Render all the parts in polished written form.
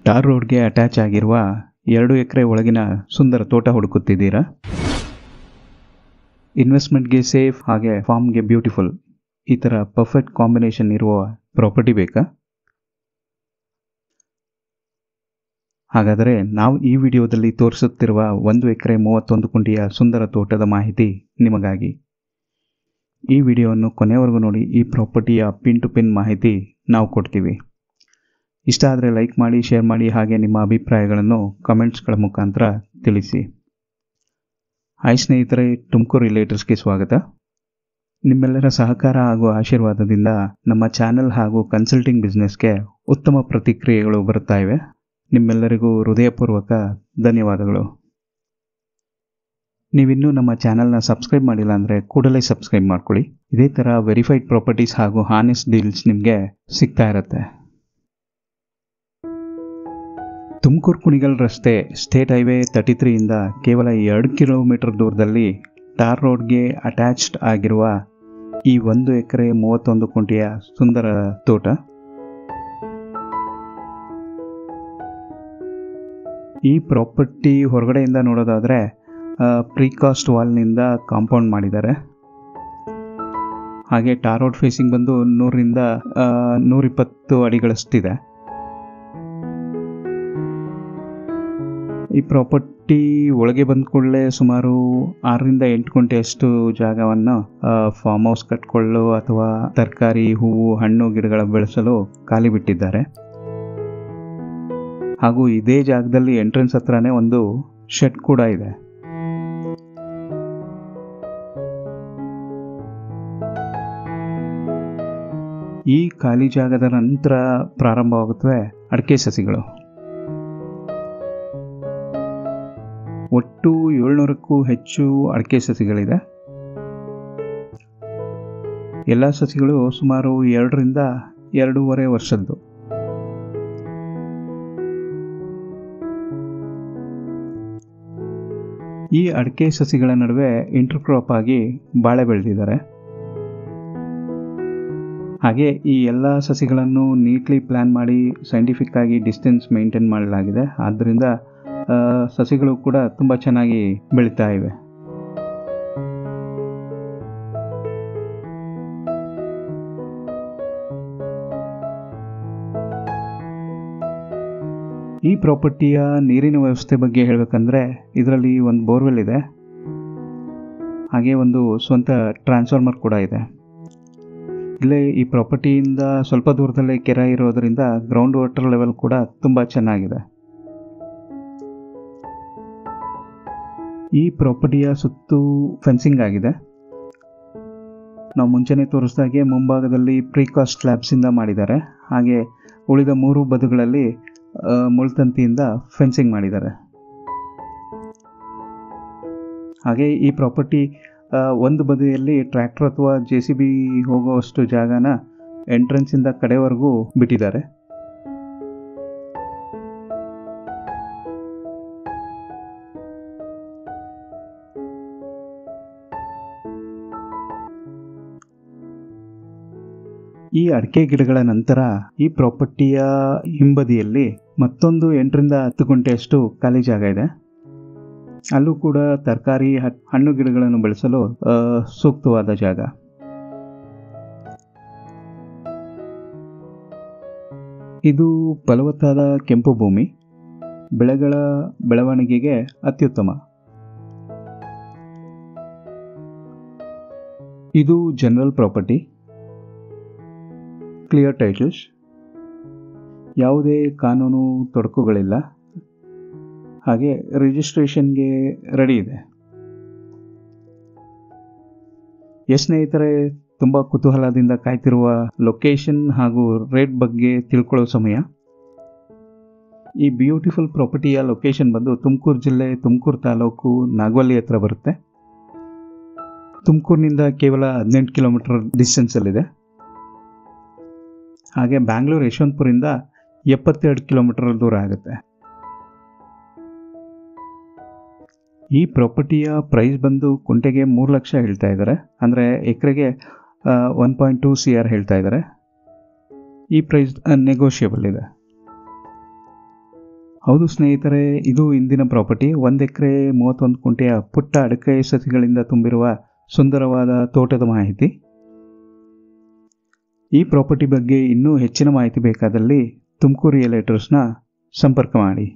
ಟಾರ್ ರೋಡ್ಗೆ ಅಟ್ಯಾಚ್ ಆಗಿರುವ 2 ಎಕರೆ ಒಳಗಿನ ಸುಂದರ ತೋಟ ಹುಡುಕುತ್ತಿದ್ದೀರಾ? ಇನ್ವೆಸ್ಟ್ಮೆಂಟ್ಗೆ ಸೇಫ್ ಹಾಗೆ ಫಾರ್ಮ್ಗೆ ಬ್ಯೂಟಿಫುಲ್, ಈ ಥರ ಪರ್ಫೆಕ್ಟ್ ಕಾಂಬಿನೇಷನ್ ಇರುವ ಪ್ರಾಪರ್ಟಿ ಬೇಕಾ? ಹಾಗಾದರೆ ನಾವು ಈ ವಿಡಿಯೋದಲ್ಲಿ ತೋರಿಸುತ್ತಿರುವ 1 ಎಕರೆ 31 ಗುಂಟೆಯ ಸುಂದರ ತೋಟದ ಮಾಹಿತಿ ನಿಮಗಾಗಿ. ಈ ವಿಡಿಯೋವನ್ನು ಕೊನೆವರೆಗೂ ನೋಡಿ. ಈ ಪ್ರಾಪರ್ಟಿಯ ಪಿನ್ ಟು ಪಿನ್ ಮಾಹಿತಿ ನಾವು ಕೊಡ್ತೀವಿ. ಇಷ್ಟ ಆದರೆ ಲೈಕ್ ಮಾಡಿ, ಶೇರ್ ಮಾಡಿ, ಹಾಗೆ ನಿಮ್ಮ ಅಭಿಪ್ರಾಯಗಳನ್ನು ಕಮೆಂಟ್ಸ್ಗಳ ಮುಖಾಂತರ ತಿಳಿಸಿ. ಹಾಯ್ ಸ್ನೇಹಿತರೆ, ತುಮಕೂರು ರಿಲೇಟರ್ಸ್ಗೆ ಸ್ವಾಗತ. ನಿಮ್ಮೆಲ್ಲರ ಸಹಕಾರ ಹಾಗೂ ಆಶೀರ್ವಾದದಿಂದ ನಮ್ಮ ಚಾನೆಲ್ ಹಾಗೂ ಕನ್ಸಲ್ಟಿಂಗ್ ಬಿಸ್ನೆಸ್ಗೆ ಉತ್ತಮ ಪ್ರತಿಕ್ರಿಯೆಗಳು ಬರುತ್ತಾ ಇವೆ. ನಿಮ್ಮೆಲ್ಲರಿಗೂ ಹೃದಯಪೂರ್ವಕ ಧನ್ಯವಾದಗಳು. ನೀವಿನ್ನೂ ನಮ್ಮ ಚಾನೆಲ್ನ ಸಬ್ಸ್ಕ್ರೈಬ್ ಮಾಡಿಲ್ಲ ಅಂದರೆ ಕೂಡಲೇ ಸಬ್ಸ್ಕ್ರೈಬ್ ಮಾಡ್ಕೊಳ್ಳಿ. ಇದೇ ಥರ ವೆರಿಫೈಡ್ ಪ್ರಾಪರ್ಟೀಸ್ ಹಾಗೂ ಹಾನೆಸ್ಟ್ ಡೀಲ್ಸ್ ನಿಮಗೆ ಸಿಗ್ತಾ ಇರುತ್ತೆ. ತುಮಕೂರು ಕುಣಿಗಲ್ ರಸ್ತೆ ಸ್ಟೇಟ್ ಹೈವೇ 33ಇಂದ ಕೇವಲ 2 ಕಿಲೋಮೀಟರ್ ದೂರದಲ್ಲಿ ಟಾರ್ ರೋಡ್ಗೆ ಅಟ್ಯಾಚ್ಡ್ ಆಗಿರುವ ಈ 1 ಎಕರೆ 31 ಗುಂಟೆಯ ಸುಂದರ ತೋಟ. ಈ ಪ್ರಾಪರ್ಟಿ ಹೊರಗಡೆಯಿಂದ ನೋಡೋದಾದರೆ ಪ್ರೀಕಾಸ್ಟ್ ವಾಲ್ನಿಂದ ಕಾಂಪೌಂಡ್ ಮಾಡಿದ್ದಾರೆ. ಹಾಗೆ ಟಾರ್ ರೋಡ್ ಫೇಸಿಂಗ್ ಬಂದು 100ರಿಂದ 120 ಅಡಿಗಳಷ್ಟಿದೆ. ಈ ಪ್ರಾಪರ್ಟಿ ಒಳಗೆ ಬಂದ ಕೂಡಲೇ ಸುಮಾರು 6ರಿಂದ 8 ಗುಂಟೆಯಷ್ಟು ಜಾಗವನ್ನು ಫಾರ್ಮ್ ಹೌಸ್ ಕಟ್ಕೊಳ್ಳಲು ಅಥವಾ ತರಕಾರಿ, ಹೂವು, ಹಣ್ಣು ಗಿಡಗಳ ಬೆಳೆಸಲು ಖಾಲಿ ಬಿಟ್ಟಿದ್ದಾರೆ. ಹಾಗೂ ಇದೇ ಜಾಗದಲ್ಲಿ ಎಂಟ್ರೆನ್ಸ್ ಹತ್ರನೇ ಒಂದು ಶೆಡ್ ಕೂಡ ಇದೆ. ಈ ಖಾಲಿ ಜಾಗದ ನಂತರ ಪ್ರಾರಂಭವಾಗುತ್ತವೆ ಅಡಿಕೆ ಸಸಿಗಳು. ಒಟ್ಟು 700ಕ್ಕೂ ಹೆಚ್ಚು ಅಡಿಕೆ ಸಸಿಗಳಿದೆ. ಎಲ್ಲ ಸಸಿಗಳು ಸುಮಾರು 2ರಿಂದ 2.5 ವರ್ಷದ್ದು. ಈ ಅಡಿಕೆ ಸಸಿಗಳ ನಡುವೆ ಇಂಟರ್ಕ್ರಾಪ್ ಆಗಿ ಬಾಳೆ ಬೆಳೆದಿದ್ದಾರೆ. ಹಾಗೆ ಈ ಎಲ್ಲ ಸಸಿಗಳನ್ನು ನೀಟ್ಲಿ ಪ್ಲ್ಯಾನ್ ಮಾಡಿ ಸೈಂಟಿಫಿಕ್ ಆಗಿ ಡಿಸ್ಟೆನ್ಸ್ ಮೇಂಟೈನ್ ಮಾಡಲಾಗಿದೆ. ಆದ್ದರಿಂದ ಸಸಿಗಳು ಕೂಡ ತುಂಬ ಚೆನ್ನಾಗಿ ಬೆಳೀತಾ ಇವೆ. ಈ ಪ್ರಾಪರ್ಟಿಯ ನೀರಿನ ವ್ಯವಸ್ಥೆ ಬಗ್ಗೆ ಹೇಳಬೇಕಂದ್ರೆ ಇದರಲ್ಲಿ ಒಂದು ಬೋರ್ವೆಲ್ ಇದೆ. ಹಾಗೆ ಒಂದು ಸ್ವಂತ ಟ್ರಾನ್ಸ್ಫಾರ್ಮರ್ ಕೂಡ ಇದೆ. ಇಲ್ಲೇ ಈ ಪ್ರಾಪರ್ಟಿಯಿಂದ ಸ್ವಲ್ಪ ದೂರದಲ್ಲೇ ಕೆರೆ ಇರೋದರಿಂದ ಗ್ರೌಂಡ್ ವಾಟರ್ ಲೆವೆಲ್ ಕೂಡ ತುಂಬ ಚೆನ್ನಾಗಿದೆ. ಈ ಪ್ರಾಪರ್ಟಿಯ ಸುತ್ತು ಫೆನ್ಸಿಂಗ್ ಆಗಿದೆ. ನಾವು ಮುಂಚೆನೇ ತೋರಿಸಿದಾಗೆ ಮುಂಭಾಗದಲ್ಲಿ ಪ್ರೀಕಾಸ್ಟ್ ಸ್ಲ್ಯಾಬ್ಸಿಂದ ಮಾಡಿದ್ದಾರೆ. ಹಾಗೆ ಉಳಿದ 3 ಬದುಗಳಲ್ಲಿ ಮುಳ್ತಂತಿಯಿಂದ ಫೆನ್ಸಿಂಗ್ ಮಾಡಿದ್ದಾರೆ. ಹಾಗೆ ಈ ಪ್ರಾಪರ್ಟಿ ಒಂದು ಬದಿಯಲ್ಲಿ ಟ್ರ್ಯಾಕ್ಟರ್ ಅಥವಾ JCB ಹೋಗುವಷ್ಟು ಜಾಗನ ಎಂಟ್ರೆನ್ಸಿಂದ ಕಡೆವರೆಗೂ ಬಿಟ್ಟಿದ್ದಾರೆ. ಈ ಅಡಿಕೆ ಗಿಡಗಳ ನಂತರ ಈ ಪ್ರಾಪರ್ಟಿಯ ಹಿಂಬದಿಯಲ್ಲಿ ಮತ್ತೊಂದು 8ರಿಂದ 10 ಗುಂಟೆಯಷ್ಟು ಖಾಲಿ ಜಾಗ ಇದೆ. ಅಲ್ಲೂ ಕೂಡ ತರಕಾರಿ, ಹಣ್ಣು ಗಿಡಗಳನ್ನು ಬೆಳೆಸಲು ಸೂಕ್ತವಾದ ಜಾಗ. ಇದು ಫಲವತ್ತಾದ ಕೆಂಪು ಭೂಮಿ, ಬೆಳೆಗಳ ಬೆಳವಣಿಗೆಗೆ ಅತ್ಯುತ್ತಮ. ಇದು ಜನರಲ್ ಪ್ರಾಪರ್ಟಿ, ಕ್ಲಿಯರ್ ಟೈಟಲ್ಸ್, ಯಾವುದೇ ಕಾನೂನು ತೊಡಕುಗಳಿಲ್ಲ. ಹಾಗೆ ರಿಜಿಸ್ಟ್ರೇಷನ್ಗೆ ರೆಡಿ ಇದೆ. ಸ್ನೇಹಿತರೆ, ತುಂಬ ಕುತೂಹಲದಿಂದ ಕಾಯ್ತಿರುವ ಲೊಕೇಶನ್ ಹಾಗೂ ರೇಟ್ ಬಗ್ಗೆ ತಿಳ್ಕೊಳ್ಳೋ ಸಮಯ. ಈ ಬ್ಯೂಟಿಫುಲ್ ಪ್ರಾಪರ್ಟಿಯ ಲೊಕೇಶನ್ ಬಂದು ತುಮಕೂರು ಜಿಲ್ಲೆ, ತುಮಕೂರು ತಾಲೂಕು, ನಾಗವಲ್ಲಿ ಹತ್ರ ಬರುತ್ತೆ. ತುಮಕೂರಿನಿಂದ ಕೇವಲ 18 ಕಿಲೋಮೀಟರ್ ಡಿಸ್ಟೆನ್ಸಲ್ಲಿದೆ. ಹಾಗೆ ಬ್ಯಾಂಗ್ಳೂರು ಯಶವಂತಪುರಿಂದ 72 ಕಿಲೋಮೀಟರ್ ದೂರ ಆಗುತ್ತೆ. ಈ ಪ್ರಾಪರ್ಟಿಯ ಪ್ರೈಸ್ ಬಂದು ಕುಂಟೆಗೆ 3 ಲಕ್ಷ ಹೇಳ್ತಾ ಇದ್ದಾರೆ. ಅಂದರೆ ಎಕರೆಗೆ 1.2 CR ಹೇಳ್ತಾ ಇದ್ದಾರೆ. ಈ ಪ್ರೈಸ್ ನೆಗೋಷಿಯಬಲ್ ಇದೆ. ಹೌದು ಸ್ನೇಹಿತರೆ, ಇದು ಇಂದಿನ ಪ್ರಾಪರ್ಟಿ. 1 ಎಕರೆ 31 ಕುಂಟೆಯ ಪುಟ್ಟ ಅಡಿಕೆ ಸಸಿಗಳಿಂದ ತುಂಬಿರುವ ಸುಂದರವಾದ ತೋಟದ ಮಾಹಿತಿ. ಈ ಪ್ರಾಪರ್ಟಿ ಬಗ್ಗೆ ಇನ್ನೂ ಹೆಚ್ಚಿನ ಮಾಹಿತಿ ಬೇಕಾದಲ್ಲಿ ತುಮಕೂರು ರಿಯಲೇಟರ್ಸ್ನ ಸಂಪರ್ಕ ಮಾಡಿ.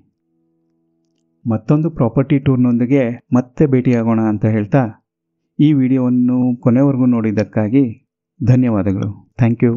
ಮತ್ತೊಂದು ಪ್ರಾಪರ್ಟಿ ಟೂರ್ನೊಂದಿಗೆ ಮತ್ತೆ ಭೇಟಿಯಾಗೋಣ ಅಂತ ಹೇಳ್ತಾ ಈ ವಿಡಿಯೋವನ್ನು ಕೊನೆವರೆಗೂ ನೋಡಿದ್ದಕ್ಕಾಗಿ ಧನ್ಯವಾದಗಳು. Thank you.